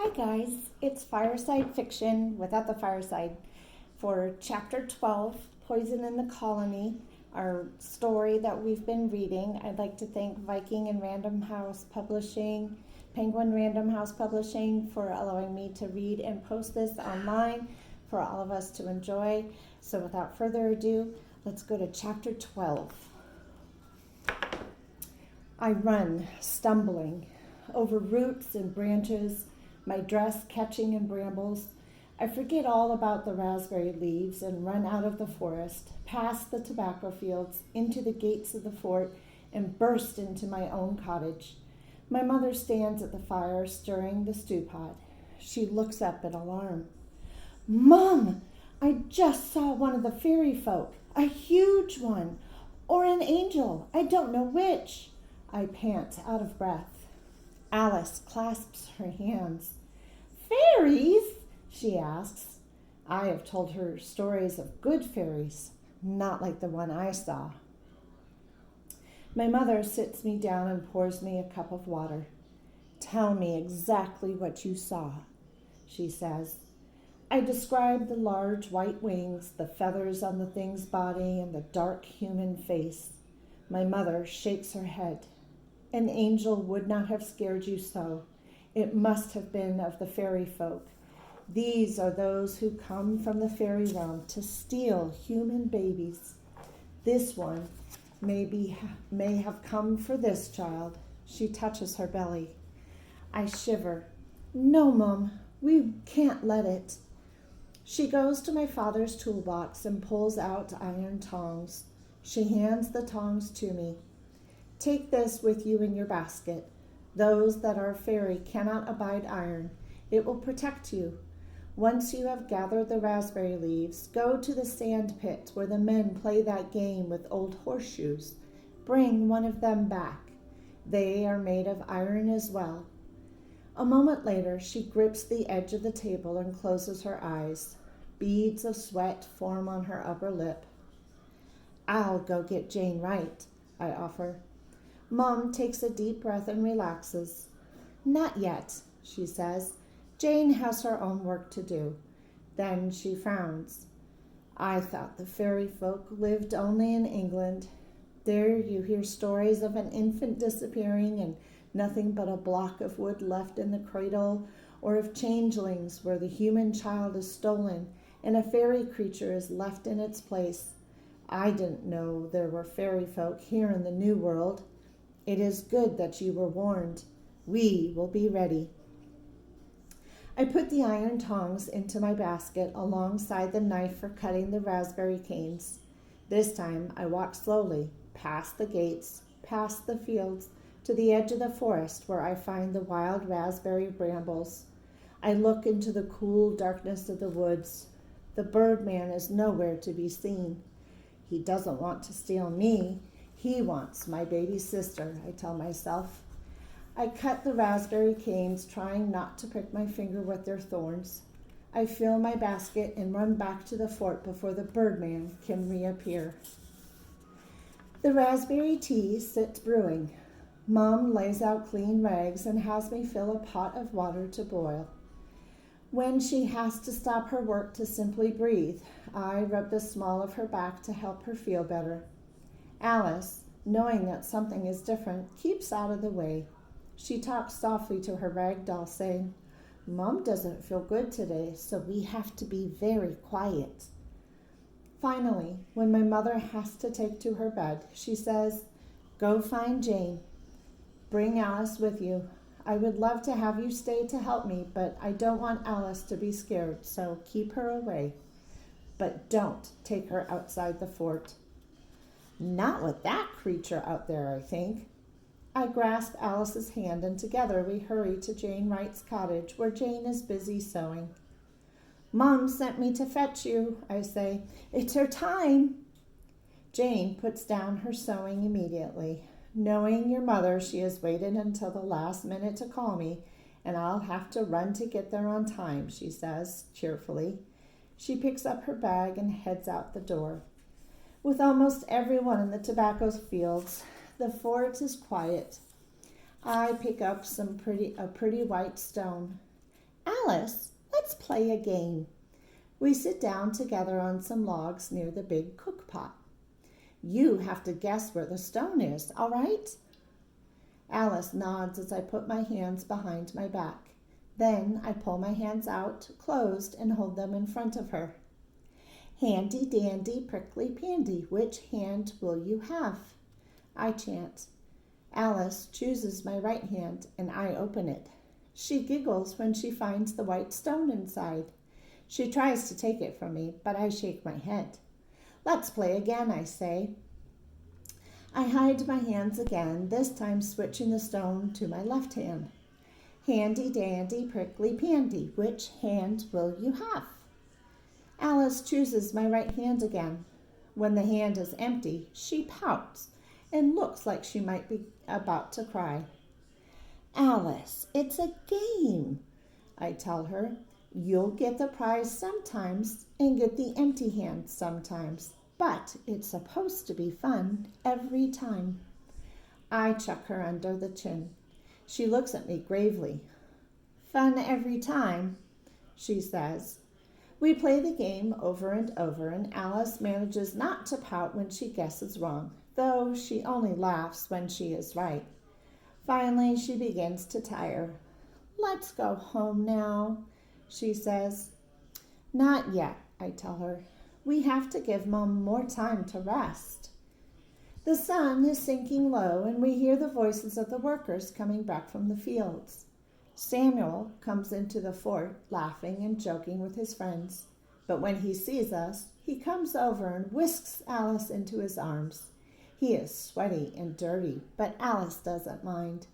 Hi guys, it's Fireside Fiction without the fireside for Chapter 12, Poison in the Colony, our story that we've been reading. I'd like to thank Viking and Random House Publishing, Penguin Random House Publishing for allowing me to read and post this online for all of us to enjoy. So without further ado, let's go to Chapter 12. I run, stumbling, over roots and branches, my dress catching in brambles. I forget all about the raspberry leaves and run out of the forest, past the tobacco fields, into the gates of the fort, and burst into my own cottage. My mother stands at the fire, stirring the stew pot. She looks up in alarm. "Mom, I just saw one of the fairy folk, a huge one, or an angel, I don't know which." I pant, out of breath. Alice clasps her hands. "Fairies?" she asks. I have told her stories of good fairies, not like the one I saw. My mother sits me down and pours me a cup of water. "Tell me exactly what you saw," she says. I describe the large white wings, the feathers on the thing's body, and the dark human face. My mother shakes her head. "An angel would not have scared you so. It must have been of the fairy folk. These are those who come from the fairy realm to steal human babies. This one may have come for this child." She touches her belly. I shiver. "No, Mum, we can't let it." She goes to my father's toolbox and pulls out iron tongs. She hands the tongs to me. "Take this with you in your basket. Those that are fairy cannot abide iron. It will protect you. Once you have gathered the raspberry leaves, go to the sand pit where the men play that game with old horseshoes. Bring one of them back. They are made of iron as well." A moment later, she grips the edge of the table and closes her eyes. Beads of sweat form on her upper lip. "I'll go get Jane Wright," I offer. Mom takes a deep breath and relaxes. "Not yet," she says. "Jane has her own work to do." Then she frowns. "I thought the fairy folk lived only in England. There you hear stories of an infant disappearing and nothing but a block of wood left in the cradle, or of changelings where the human child is stolen and a fairy creature is left in its place. I didn't know there were fairy folk here in the New World. It is good that you were warned. We will be ready." I put the iron tongs into my basket alongside the knife for cutting the raspberry canes. This time I walk slowly, past the gates, past the fields, to the edge of the forest where I find the wild raspberry brambles. I look into the cool darkness of the woods. The birdman is nowhere to be seen. He doesn't want to steal me. He wants my baby sister, I tell myself. I cut the raspberry canes, trying not to prick my finger with their thorns. I fill my basket and run back to the fort before the birdman can reappear. The raspberry tea sits brewing. Mom lays out clean rags and has me fill a pot of water to boil. When she has to stop her work to simply breathe, I rub the small of her back to help her feel better. Alice, knowing that something is different, keeps out of the way. She talks softly to her rag doll, saying, "Mom doesn't feel good today, so we have to be very quiet." Finally, when my mother has to take to her bed, she says, "Go find Jane. Bring Alice with you. I would love to have you stay to help me, but I don't want Alice to be scared, so keep her away. But don't take her outside the fort." "Not with that creature out there, I think." I grasp Alice's hand, and together we hurry to Jane Wright's cottage, where Jane is busy sewing. "Mom sent me to fetch you," I say. "It's her time." Jane puts down her sewing immediately. "Knowing your mother, she has waited until the last minute to call me, and I'll have to run to get there on time," she says cheerfully. She picks up her bag and heads out the door. With almost everyone in the tobacco fields, the fort is quiet. I pick up a pretty white stone. Alice, let's play a game. We sit down together on some logs near the big cook pot. You have to guess where the stone is, all right? Alice nods as I put my hands behind my back. Then I pull my hands out, closed, and hold them in front of her. Handy dandy prickly pandy, which hand will you have? I chant. Alice chooses my right hand and I open it. She giggles when she finds the white stone inside. She tries to take it from me, but I shake my head. Let's play again, I say. I hide my hands again, this time switching the stone to my left hand. Handy dandy prickly pandy, which hand will you have? Alice chooses my right hand again. When the hand is empty, she pouts and looks like she might be about to cry. Alice, it's a game, I tell her. You'll get the prize sometimes and get the empty hand sometimes, but it's supposed to be fun every time. I chuck her under the chin. She looks at me gravely. Fun every time, she says. We play the game over and over, and Alice manages not to pout when she guesses wrong, though she only laughs when she is right. Finally, she begins to tire. Let's go home now, she says. Not yet, I tell her. We have to give Mom more time to rest. The sun is sinking low, and we hear the voices of the workers coming back from the fields. Samuel comes into the fort, laughing and joking with his friends. But when he sees us, he comes over and whisks Alice into his arms. He is sweaty and dirty, but Alice doesn't mind.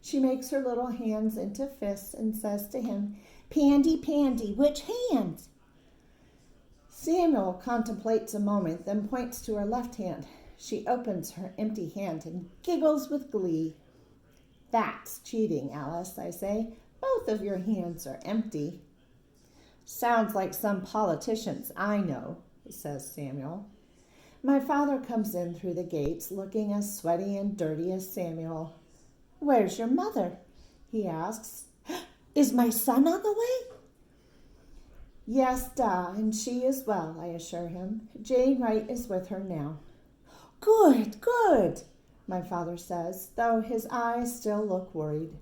She makes her little hands into fists and says to him, Pandy, Pandy, which hand? Samuel contemplates a moment, then points to her left hand. She opens her empty hand and giggles with glee. That's cheating, Alice, I say. Both of your hands are empty. Sounds like some politicians I know, says Samuel. My father comes in through the gates, looking as sweaty and dirty as Samuel. Where's your mother? He asks. Is my son on the way? Yes, and she is well, I assure him. Jane Wright is with her now. Good, good, my father says, though his eyes still look worried.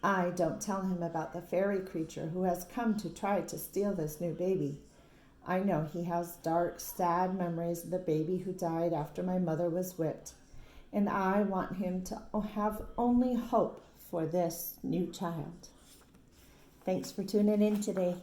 I don't tell him about the fairy creature who has come to try to steal this new baby. I know he has dark, sad memories of the baby who died after my mother was whipped, and I want him to have only hope for this new child. Thanks for tuning in today.